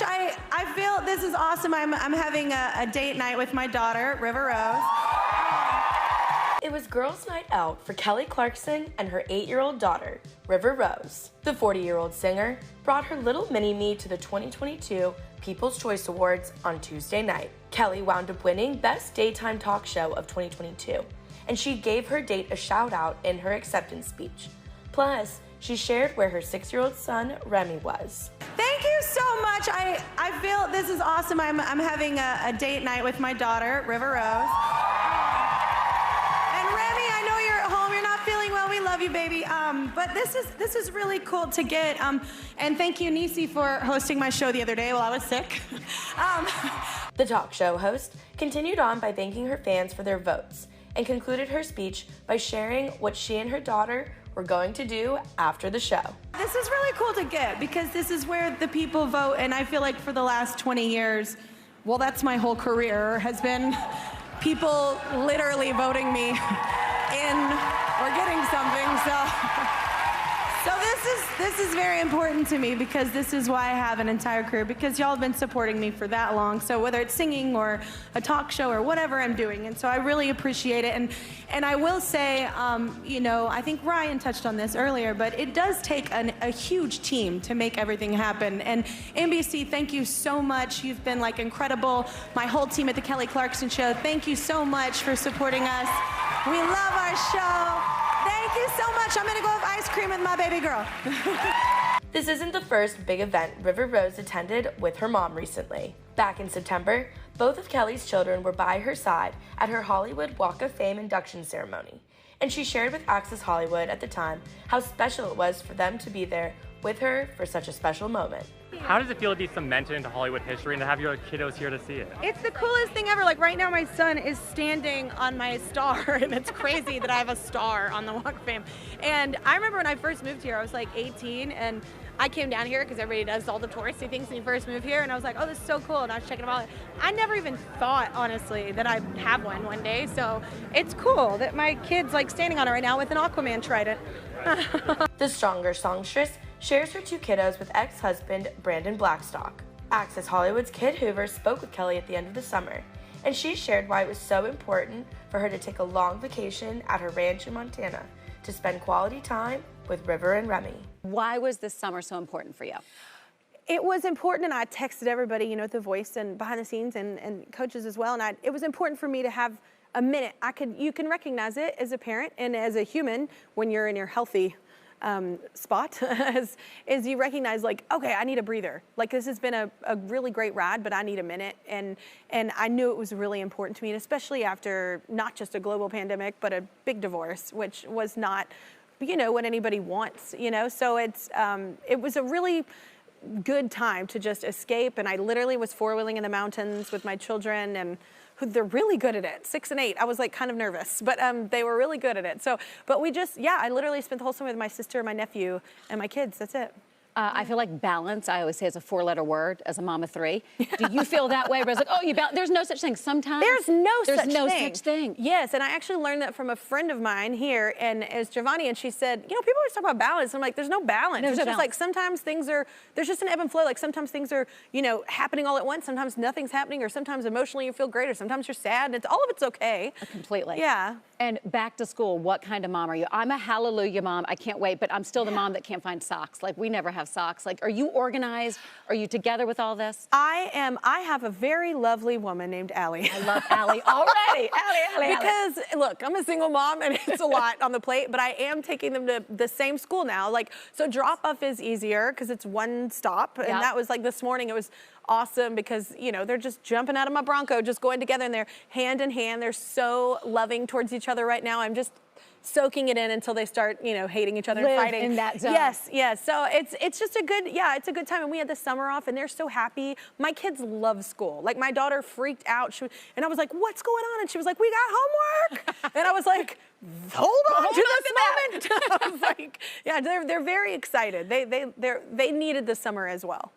much. I feel this is awesome. I'm having a date night with my daughter, River Rose. It was girls' night out for Kelly Clarkson and her 8-year-old daughter, River Rose. The 40-year-old singer brought her little mini-me to the 2022 People's Choice Awards on Tuesday night. Kelly wound up winning Best Daytime Talk Show of 2022, and she gave her date a shout-out in her acceptance speech. Plus, she shared where her 6-year-old son, Remy, was. Thank you so much. I feel this is awesome. I'm having a date night with my daughter, River Rose. And Remy, I know you're at home. You're not feeling well. We love you, baby. But this is really cool to get. And thank you, Nisi, for hosting my show the other day while I was sick. The talk show host continued on by thanking her fans for their votes and concluded her speech by sharing what she and her daughter were going to do after the show. This is really cool to get because this is where the people vote, and I feel like for the last 20 years, well, that's my whole career, has been people literally voting me in or getting something, so this is very important to me because this is why I have an entire career, because y'all have been supporting me for that long. So whether it's singing or a talk show or whatever I'm doing, and so I really appreciate it. And I will say, you know, I think Ryan touched on this earlier, but it does take a huge team to make everything happen. And NBC, thank you so much. You've been like incredible. My whole team at the Kelly Clarkson Show, thank you so much for supporting us. We love our show. Thank you so much. I'm gonna go have ice cream with my baby girl. This isn't the first big event River Rose attended with her mom recently. Back in September, both of Kelly's children were by her side at her Hollywood Walk of Fame induction ceremony, and she shared with Access Hollywood at the time how special it was for them to be there with her for such a special moment. How does it feel to be cemented into Hollywood history and to have your kiddos here to see it? It's the coolest thing ever. Like right now my son is standing on my star and it's crazy that I have a star on the Walk of Fame. And I remember when I first moved here, I was like 18 and I came down here because everybody does all the touristy things when you first move here, and I was like, oh, this is so cool, and I was checking them all out. I never even thought, honestly, that I'd have one day, so it's cool that my kid's like standing on it right now with an Aquaman trident. The stronger songstress shares her 2 kiddos with ex-husband Brandon Blackstock. Access Hollywood's Kid Hoover spoke with Kelly at the end of the summer, and she shared why it was so important for her to take a long vacation at her ranch in Montana to spend quality time with River and Remy. Why was this summer so important for you? It was important, and I texted everybody, you know, at The Voice and behind the scenes and coaches as well, and it was important for me to have a minute. You can recognize it as a parent and as a human when you're in your healthy spot, as you recognize, like, okay, I need a breather. Like, this has been a really great ride, but I need a minute, and I knew it was really important to me, and especially after not just a global pandemic, but a big divorce, which was not, you know, what anybody wants, you know. So it was a really good time to just escape, and I literally was four-wheeling in the mountains with my children, and they're really good at it. 6 and 8. I was like kind of nervous, but they were really good at it. So, but we just, yeah, I literally spent the whole summer with my sister, my nephew, and my kids. That's it. I feel like balance, I always say, is a 4-letter word as a mom of 3. Do you feel that way? Where it's like, oh, there's no such thing. Sometimes there's no such thing. Yes, and I actually learned that from a friend of mine here, and as Giovanni, and she said, you know, people always talk about balance. I'm like, there's no balance. There's it's no just balance. like sometimes things are, there's just an ebb and flow. Like sometimes things are, you know, happening all at once. Sometimes nothing's happening, or sometimes emotionally you feel great, or sometimes you're sad, and all of it's okay. Completely. Yeah. And back to school, what kind of mom are you? I'm a hallelujah mom. I can't wait, but I'm still the mom that can't find socks. Like, we never have socks. Like, are you organized? Are you together with all this? I am. I have a very lovely woman named Allie. I love Allie already. Allie. Because, look, I'm a single mom, and it's a lot on the plate, but I am taking them to the same school now. Like, so drop-off is easier because it's one stop, and that was like this morning. It was awesome because, you know, they're just jumping out of my Bronco, just going together, and they're hand in hand. They're so loving towards each other right now. I'm just soaking it in until they start, you know, hating each other and fighting. In that zone. Yes. So it's just a good, it's a good time. And we had the summer off, and they're so happy. My kids love school. Like, my daughter freaked out. And I was like, what's going on? And she was like, we got homework. And I was like, hold on to this moment. I was like, yeah, they're very excited. They needed the summer as well.